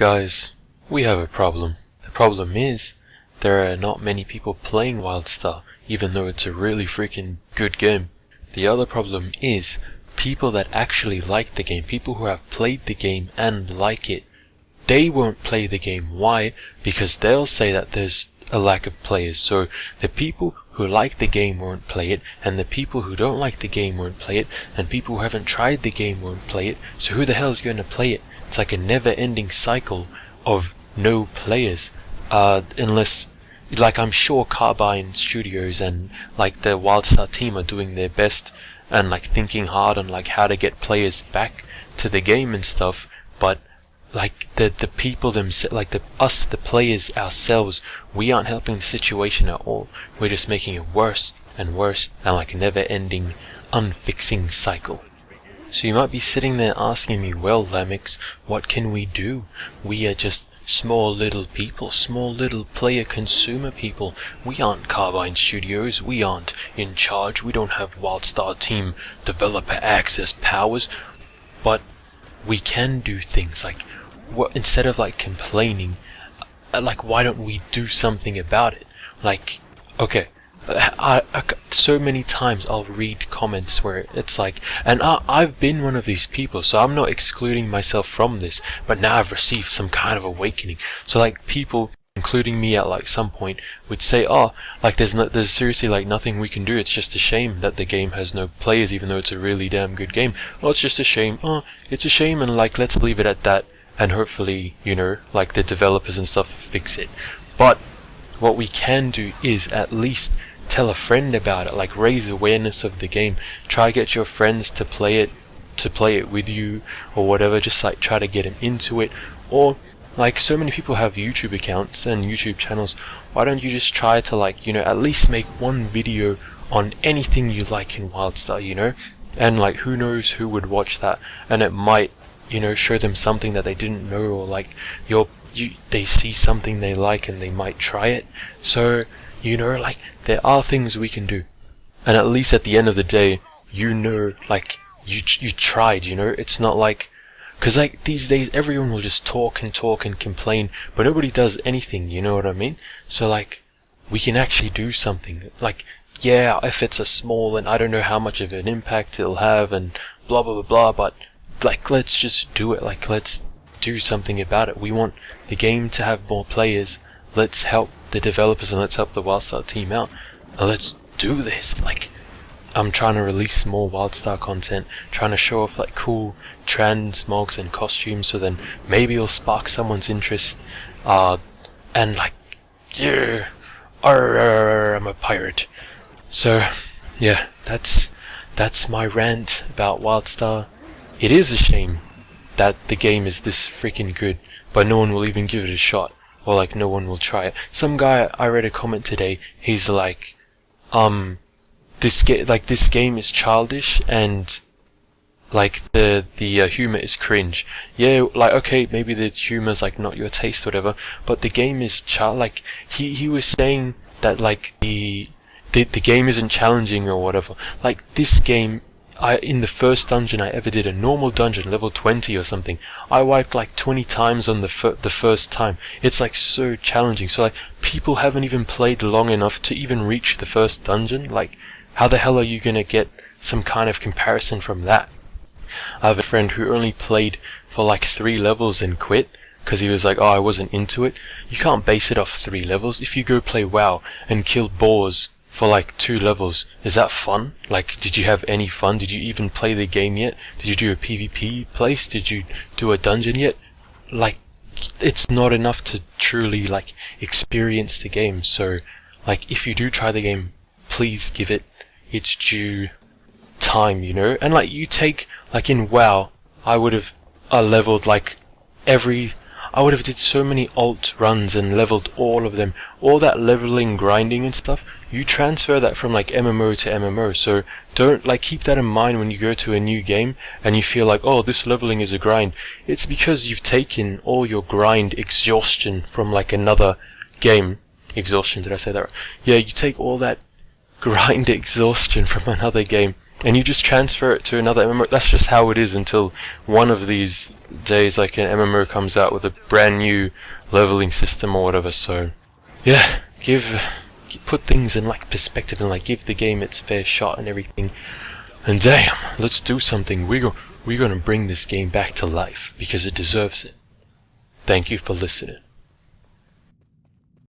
Guys, we have a problem. The problem is, there are not many people playing Wildstar, even though it's a really freaking good game. The other problem is, people that actually like the game, people who have played the game and like it, they won't play the game. Why? Because they'll say that there's a lack of players. So the people who like the game won't play it, and the people who don't like the game won't play it, and people who haven't tried the game won't play it. So who the hell is going to play it? It's like a never-ending cycle of no players, unless, like, I'm sure Carbine Studios and like the Wildstar team are doing their best and like thinking hard on like how to get players back to the game and stuff, but like the people themselves, like the players ourselves, we aren't helping the situation at all. We're just making it worse and worse, and like a never-ending, unfixing cycle. So you might be sitting there asking me, well, Lamix, what can we do? We are just small little people, small little player consumer people. We aren't Carbine Studios, we aren't in charge, we don't have Wildstar team developer access powers, but we can do things like, instead of like complaining, like why don't we do something about it? Like, okay, so many times I'll read comments where it's like, and I've been one of these people, so I'm not excluding myself from this, but now I've received some kind of awakening. So like people, including me at like some point, would say, oh, like there's seriously like nothing we can do, it's just a shame that the game has no players even though it's a really damn good game. Oh, it's just a shame. Oh, it's a shame, and like let's leave it at that, and hopefully, you know, like the developers and stuff fix it. But what we can do is at least tell a friend about it, like raise awareness of the game. Try to get your friends to play it with you or whatever, just like try to get them into it. Or like so many people have YouTube accounts and YouTube channels, why don't you just try to like, you know, at least make one video on anything you like in Wildstar, you know? And like who knows who would watch that, and it might, you know, show them something that they didn't know, or like they see something they like and they might try it. So, you know, like there are things we can do, and at least at the end of the day, you know, like you tried, you know. It's not like, because like these days everyone will just talk and complain, but nobody does anything, you know what I mean? So like we can actually do something. Like, yeah, if it's a small, and I don't know how much of an impact it'll have and blah blah blah blah, but like let's just do it. Like let's do something about it. We want the game to have more players. Let's help the developers and let's help the Wildstar team out. Let's do this. Like, I'm trying to release more Wildstar content, trying to show off like cool transmogs and costumes, so then maybe it'll spark someone's interest. And like, yeah, I'm a pirate. So yeah, that's my rant about Wildstar. It is a shame that the game is this freaking good, but no one will even give it a shot. Or like no one will try it. Some guy, I read a comment today, he's like, this game is childish and like the humor is cringe. Yeah, like okay, maybe the humor's like not your taste or whatever, but the game is like he was saying that like the game isn't challenging or whatever. Like this game, in the first dungeon I ever did, a normal dungeon, level 20 or something, I wiped like 20 times on the first time. It's like so challenging. So like people haven't even played long enough to even reach the first dungeon. Like how the hell are you gonna get some kind of comparison from that? I have a friend who only played for like 3 levels and quit because he was like, oh, I wasn't into it. You can't base it off 3 levels. If you go play WoW and kill boars for like 2 levels, is that fun? Like, did you have any fun? Did you even play the game yet? Did you do a PvP place? Did you do a dungeon yet? Like, it's not enough to truly like experience the game. So like if you do try the game, please give it its due time, you know. And like you take, like in WoW, I would have leveled like I would have did so many alt runs and leveled all of them. All that leveling, grinding and stuff, you transfer that from like MMO to MMO. So don't like keep that in mind when you go to a new game and you feel like, oh, this leveling is a grind. It's because you've taken all your grind exhaustion from like another game. Exhaustion, did I say that right? Yeah, you take all that grind exhaustion from another game and you just transfer it to another MMO. That's just how it is until one of these days like an MMO comes out with a brand new leveling system or whatever. So yeah, put things in like perspective and like give the game its fair shot and everything. And damn, let's do something. We're gonna bring this game back to life because it deserves it. Thank you for listening.